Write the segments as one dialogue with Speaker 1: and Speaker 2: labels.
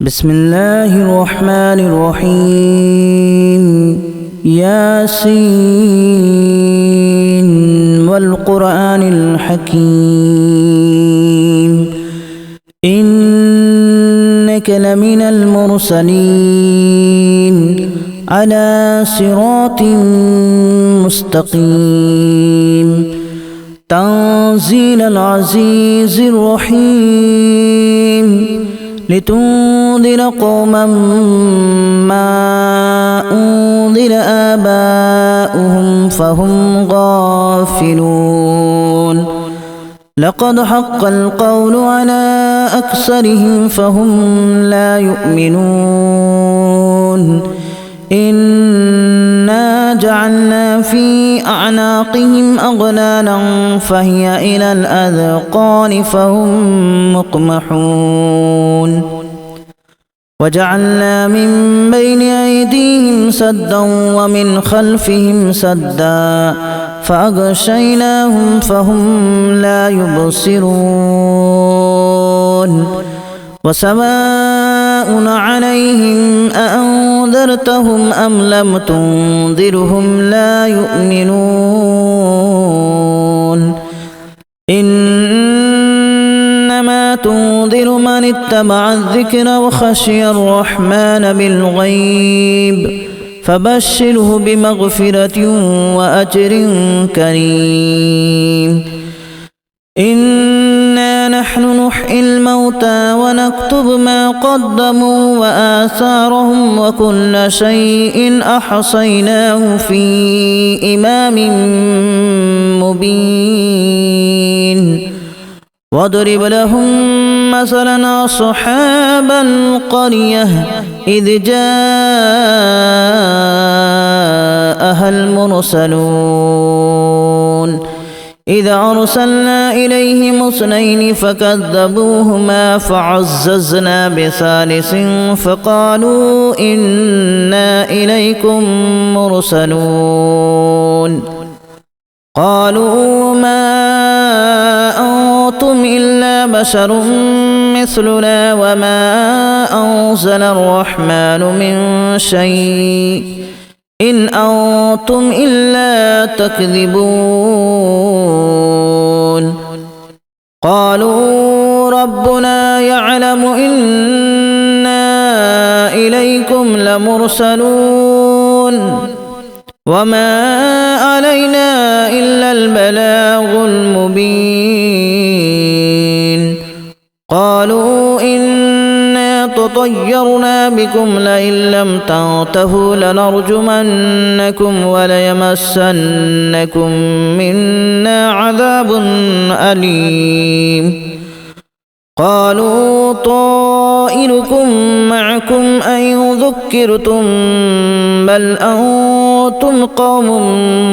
Speaker 1: بسم الله الرحمن الرحيم ياسين والقرآن الحكيم إنك لمن المرسلين على صراط مستقيم تنزيل العزيز الرحيم لتنذر قوما ما أنذر آباؤهم فهم غافلون لقد حق القول على أكثرهم فهم لا يؤمنون إنا جعلنا في أعناقهم أغلالا فهي إلى الأذقان فهم مقمحون وجعلنا من بين أيديهم سدا ومن خلفهم سدا فأغشيناهم فهم لا يبصرون وسواء عليهم أأنذرتهم أم لم تنذرهم لا يؤمنون إنما تنذر من اتبع الذكر وخشي الرحمن بالغيب فبشره بمغفرة وأجر كريم إنا نحن نحيي الموتى ونكتب ما قدموا وآثارهم وكل شيء أحصيناه في إمام مبين واضرب لهم مثلا أصحاب القرية إذ جاءها المرسلون إذا أرسلنا إليهم اثنين فكذبوهما فعززنا بثالث فقالوا إنا إليكم مرسلون قالوا ما أنتم إلا بشر مثلنا وما أنزل الرحمن من شيء إن أنتم إلا تكذبون قالوا ربنا يعلم إنا إليكم لمرسلون وما علينا إلا البلاغ المبين قالوا إنا تطيرنا بكم لئن لم تنتهوا لنرجمنكم وليمسنكم منا عذاب أليم قالوا طائركم معكم أن ذكرتم بل أنتم قوم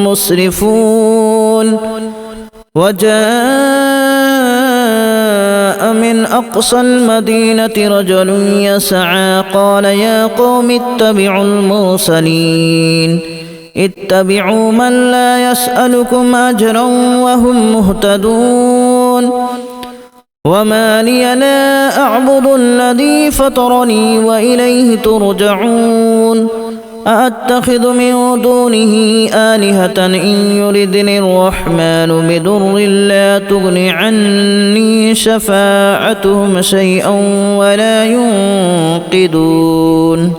Speaker 1: مسرفون وجاء من أقصى المدينة رجل يسعى قال يا قوم اتبعوا المرسلين اتبعوا من لا يسألكم أجرا وهم مهتدون وما لي لا أعبد الذي فطرني وإليه ترجعون أأتخذ من دونه آلهة إن يردني الرحمن بضر لا تغن عني شفاعتهم شيئا ولا ينقذون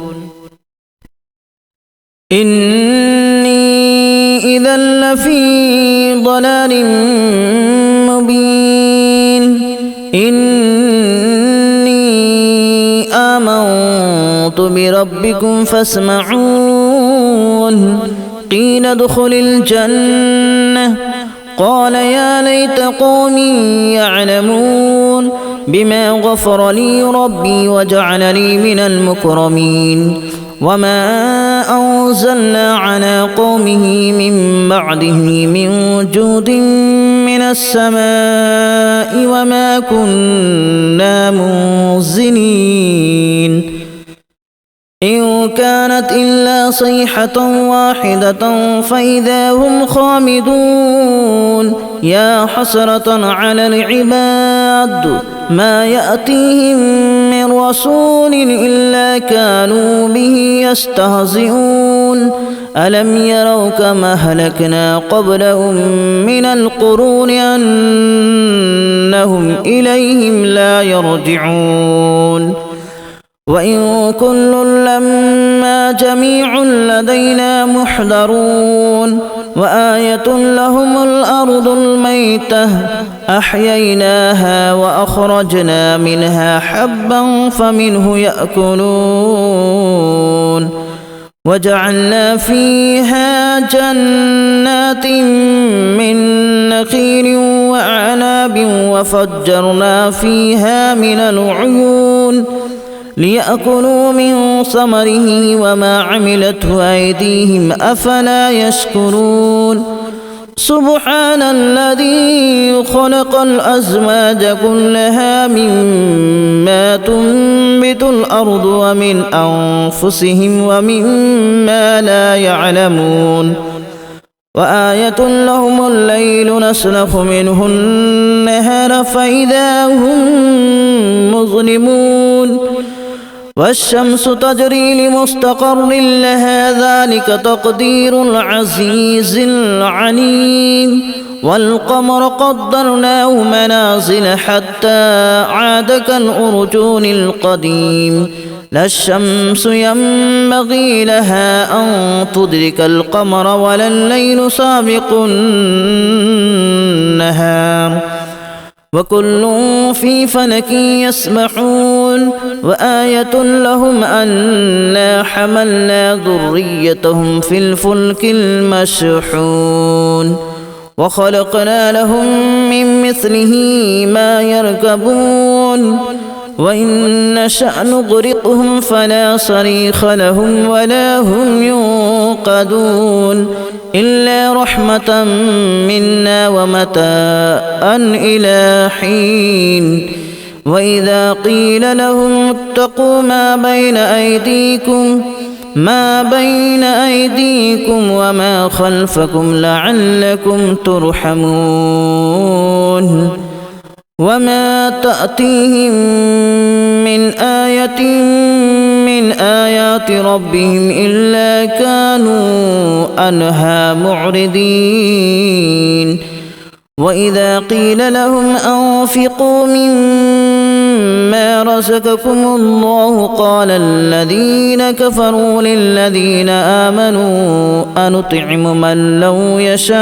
Speaker 1: إني إذا لفي ضلال مبين إني آمنت بربكم فاسمعون قيل ادخل الجنة قال يا ليت قومي يعلمون بما غفر لي ربي وجعلني من المكرمين وما أنزلنا على قومه من بعده من جود من السماء وما كنا منزلين إن كانت إلا صيحة واحدة فإذا هم خامدون يا حسرة على العباد ما يأتيهم من رسول إلا كانوا به يستهزئون ألم يروا كما أهلكنا قبلهم من القرون أنهم إليهم لا يرجعون وإن كل لما جميع لدينا محضرون وآية لهم الأرض الميتة أحييناها وأخرجنا منها حبا فمنه يأكلون وجعلنا فيها جنات من نخيل وأعناب وفجرنا فيها من العيون ليأكلوا من ثمره وما عملته أيديهم أفلا يشكرون سبحان الذي خلق الأزواج كلها مما تنبت الأرض ومن أنفسهم ومما لا يعلمون وآية لهم الليل نسلخ منه النهار فإذا هم مظلمون والشمس تجري لمستقر لها ذلك تقدير العزيز العليم والقمر قدرناه منازل حتى عاد كالأرجون القديم لا الشمس ينبغي لها أن تدرك القمر ولا الليل سابق النهار وكل في فلك يسبحون وآية لهم أنا حملنا ذريتهم في الفلك المشحون وخلقنا لهم من مثله ما يركبون وإن نشأ نغرقهم فلا صريخ لهم ولا هم ينقذون إلا رحمة منا ومتاعا إلى حين وإذا قيل لهم اتقوا ما بين أيديكم وما خلفكم لعلكم ترحمون وما تأتيهم من آية من آيات ربهم إلا كانوا عنها معرضين وإذا قيل لهم أنفقوا مما رزقكم الله قال الذين كفروا للذين آمنوا أنطعم من لو يشاء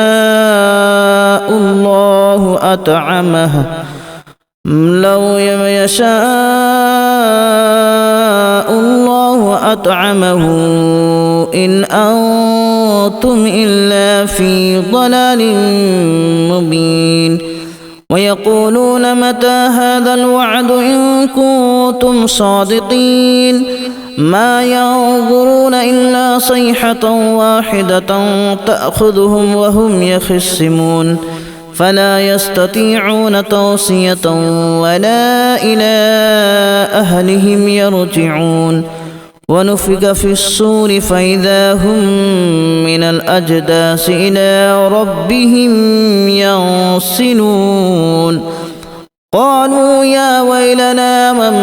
Speaker 1: الله أطعمه إن أنتم إلا في ضلال مبين ويقولون متى هذا الوعد إن كنتم صادقين ما ينظرون إلا صيحة واحدة تأخذهم وهم يخصمون فلا يستطيعون توصية ولا إلى أهلهم يرجعون ونفخ في الصور فإذا هم من الأجداث إلى ربهم ينسلون قالوا يا ويلنا من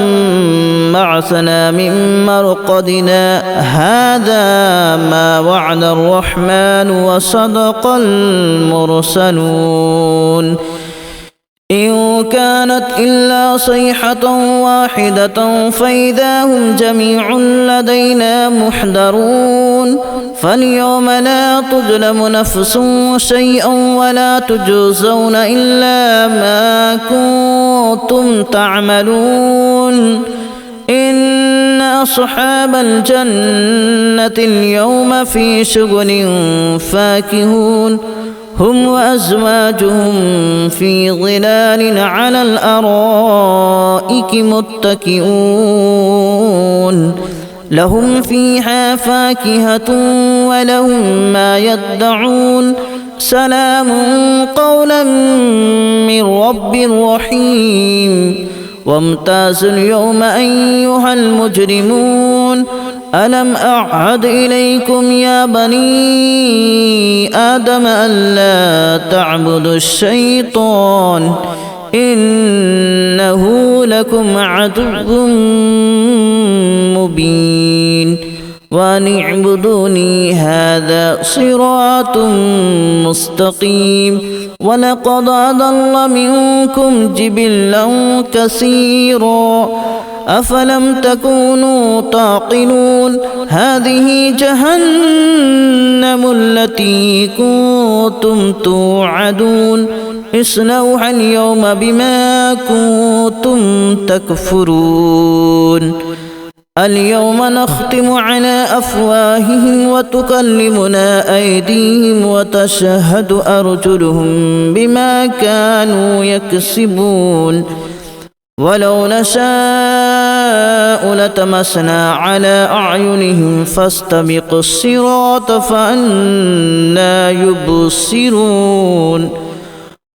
Speaker 1: بعثنا من مرقدنا هذا ما وعد الرحمن وصدق المرسلون إن كانت إلا صيحة واحدة فإذا هم جميع لدينا محضرون فاليوم لا تظلم نفس شيئا ولا تجزون إلا ما كنتم تعملون إن أصحاب الجنة اليوم في شغل فاكهون هم وأزواجهم في ظلال على الأرائك متكئون لهم فيها فاكهة ولهم ما يدعون سلام قولا من رب رحيم وامتازوا اليوم أيها المجرمون ألم أعهد إليكم يا بني آدم ألا تعبدوا الشيطان إنه لكم عدو مبين وأن اعبدوني هذا صراط مستقيم ولقد أضل منكم جبلا كثيرا أفلم تكونوا تعقلون هذه جهنم التي كنتم توعدون اصلوها اليوم بما كنتم تكفرون اليوم نختم على أفواههم وتكلمنا أيديهم وتشهد أرجلهم بما كانوا يكسبون ولو نشاء لتمسنا على أعينهم فاستبقوا الصراط فأنى يبصرون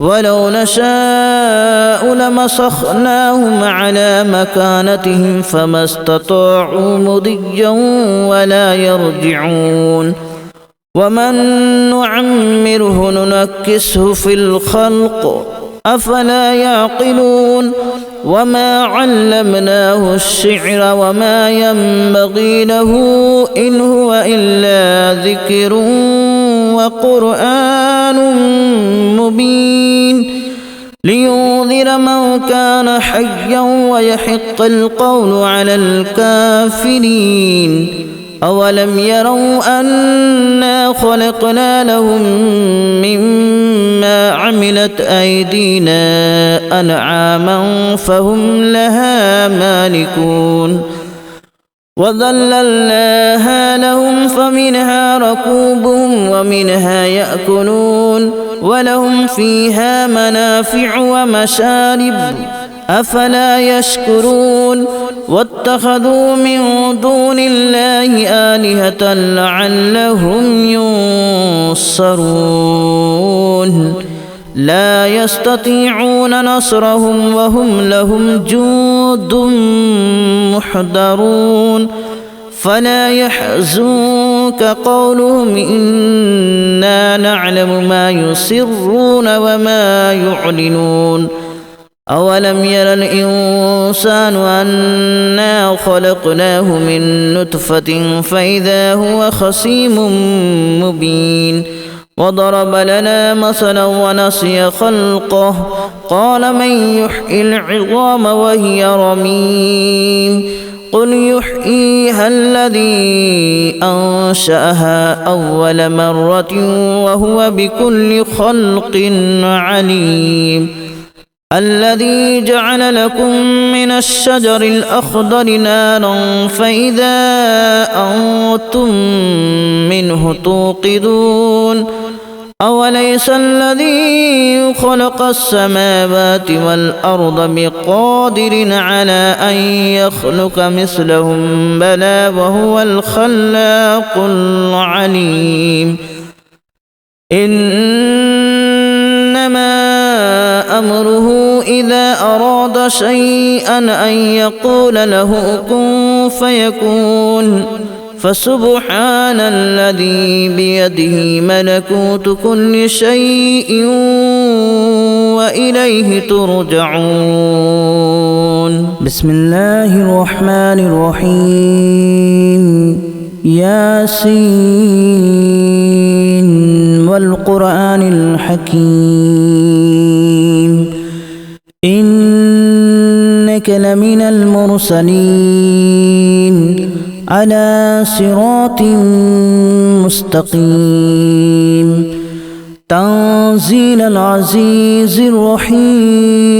Speaker 1: ولو نشاء لمسخناهم على مكانتهم فما استطاعوا مضيا ولا يرجعون ومن نعمره ننكسه في الخلق أفلا يعقلون وما علمناه الشعر وما ينبغي له إن هو إلا ذكر وقرآن مبين لينذر من كان حيا ويحق القول على الكافرين أولم يروا أنا خلقنا لهم مما عملت أيدينا أنعاما فهم لها مالكون وذللناها لهم فمنها ركوبهم ومنها يأكلون ولهم فيها منافع ومشارب أفلا يشكرون واتخذوا من دون الله آلهة لعلهم ينصرون لا يستطيعون نصرهم وهم لهم جند محضرون فلا يحزنك قولهم إنا نعلم ما يسرون وما يعلنون أولم ير الإنسان أنا خلقناه من نطفة فإذا هو خصيم مبين وضرب لنا مثلا ونسي خلقه قال من يحيي العظام وهي رميم قل يحييها الذي أنشأها أول مرة وهو بكل خلق عليم الذي جعل لكم من الشجر الأخضر نارا فإذا أنتم منه توقدون أوليس الذي خلق السماوات والأرض بقادر على أن يخلق مثلهم بلى وهو الخلاق العليم إنما أمره إذا أراد شيئا أن يقول له كن فيكون فسبحان الذي بيده ملكوت كل شيء وإليه ترجعون بسم الله الرحمن الرحيم ياسين والقرآن الحكيم إنك لمن المرسلين على صراط مستقيم تنزيل العزيز الرحيم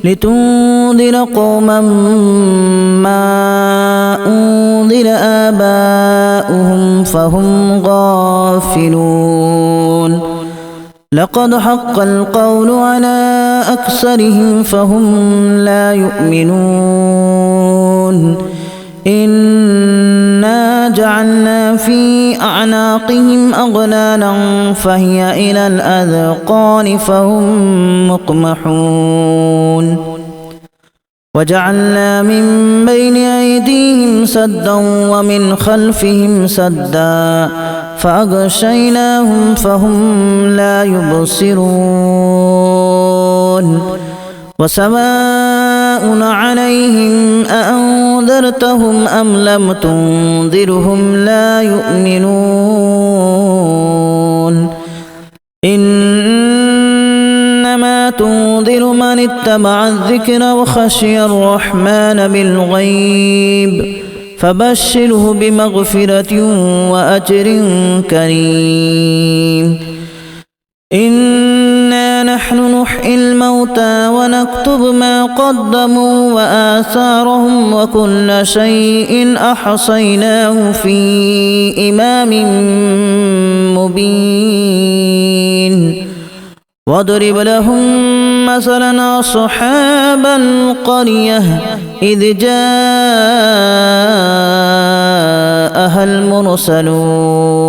Speaker 1: لتنذر قوما ما أنذر آباؤهم فهم غافلون لقد حق القول على أكثرهم فهم لا يؤمنون إنا جعلنا في أعناقهم أغلالا فهي إلى الأذقان فهم مقمحون وجعلنا من بين أيديهم سدا ومن خلفهم سدا فأغشيناهم فهم لا يبصرون وسواء عليهم أأنذرتهم أم لم تنذرهم لا يؤمنون إنما تنذر من اتبع الذكر وخشي الرحمن بالغيب فبشره بمغفرة وأجر كريم إنا نحن نحيي الموتى ونكتب ما قدموا وآثارهم وكل شيء أحصيناه في إمام مبين واضرب لهم مثلا أصحاب القرية إذ جاءها المرسلون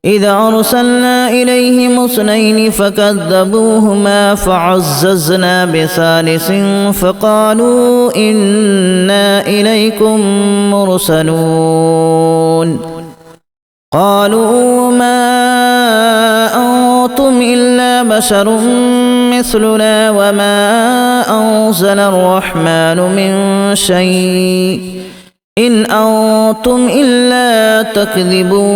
Speaker 1: إذا أرسلنا إليهم اثنين فكذبوهما فعززنا بثالث فقالوا إنا إليكم مرسلون قالوا ما أنتم إلا بشر مثلنا وما أنزل الرحمن من شيء إن أنتم إلا تكذبون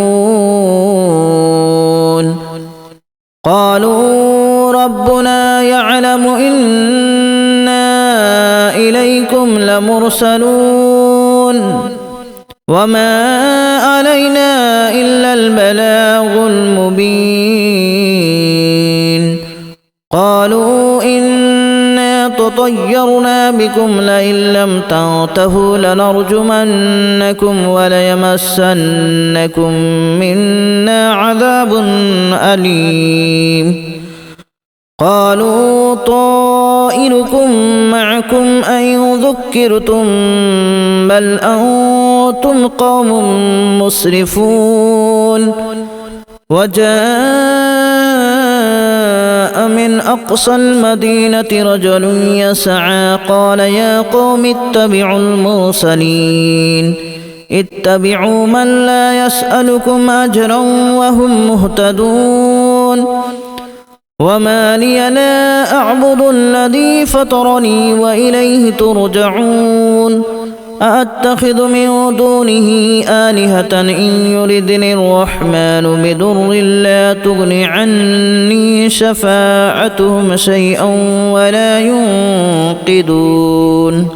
Speaker 1: قالوا ربنا يعلم إنا إليكم لمرسلون وما علينا إلا البلاغ المبين قالوا إنا تطيرنا بكم لئن لم تنتهوا لنرجمنكم وليمسنكم منا عذاب أليم قالوا طائركم معكم أن ذكرتم بل أنتم قوم مسرفون وجاء من أقصى المدينة رجل يسعى قال يا قوم اتبعوا المرسلين اتبعوا من لا يسألكم أجرا وهم مهتدون وما لي لا أعبد الذي فطرني وإليه ترجعون أأتخذ من دونه آلهة إن يردني الرحمن بضر لا تغن عني شفاعتهم شيئا ولا ينقذون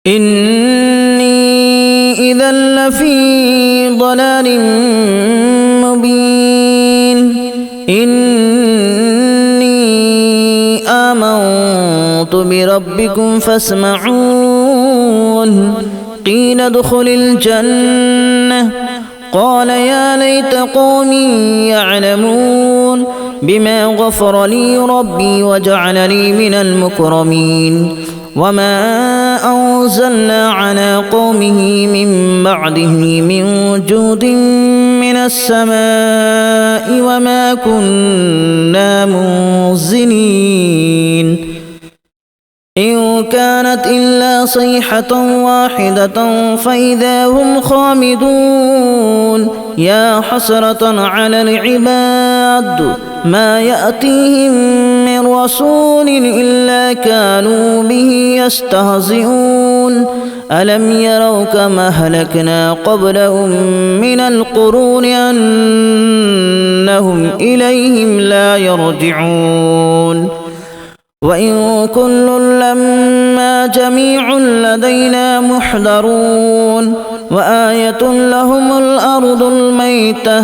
Speaker 1: إني إذا لفي ضلال مبين إني آمنت بربكم فاسمعون قيل ادخل الجنة قال يا ليت قومي يعلمون بما غفر لي ربي وجعلني من المكرمين وما أنزلنا على قومه من بعده من جود من السماء وما كنا منزلين إن كانت إلا صيحة واحدة فإذا هم خامدون يا حسرة على العباد ما يأتيهم من رسول إلا كانوا به يستهزئون ألم يروا كما أهلكنا قبلهم من القرون أنهم إليهم لا يرجعون وإن كل لما جميع لدينا محضرون وآية لهم الأرض الميتة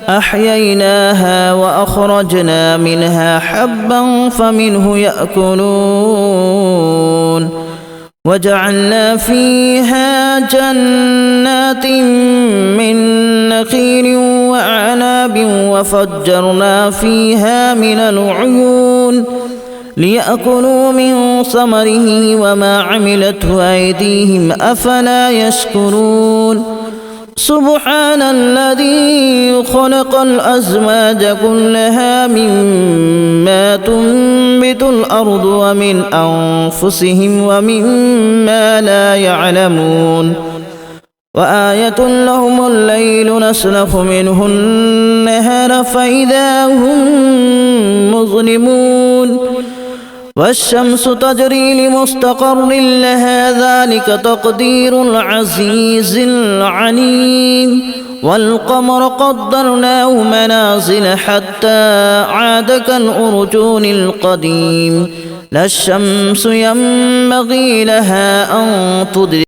Speaker 1: أحييناها وأخرجنا منها حبا فمنه يأكلون وجعلنا فيها جنات من نخيل وأعناب وفجرنا فيها من العيون ليأكلوا من ثمره وما عملته أيديهم أفلا يشكرون سبحان الذي خلق الأزواج كلها مما تنبت الأرض ومن أنفسهم ومما لا يعلمون وآية لهم الليل نسلخ منه النهار فإذا هم مظلمون والشمس تجري لمستقر لها ذلك تقدير العزيز العليم والقمر قدرناه منازل حتى عاد كالأرجون القديم لا الشمس ينبغي لها أن تدرك